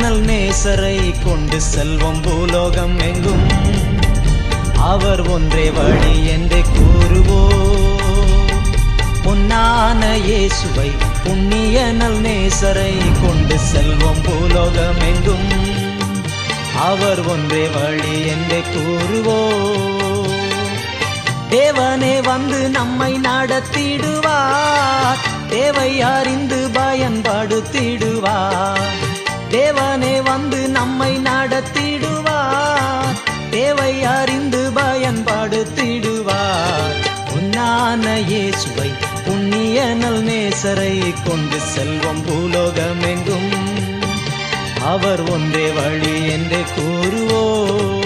நல் நேசரை கொண்டு செல்வம் பூலோகம் எங்கும். அவர் ஒன்றே வழி என்று கூறுவோ. பொன்னான இயேசுவை புண்ணிய நல் நேசரை கொண்டு செல்வம் பூலோகம் எங்கும். அவர் ஒன்றே வழி என்று கூறுவோ. தேவனே வந்து நம்மை நடத்திடுவார், தேவை அறிந்து பயன்படுத்திடுவார். தேவனே வந்து நம்மை நடத்திடுவார், தேவை அறிந்து பயன்படுத்திடுவார். பொன்னான இயேசுவை புண்ணிய நல் நேசரை கொண்டு செல்வம் பூலோகம் எங்கும். அவர் ஒன்றே வழி என்று கூறுவோம்.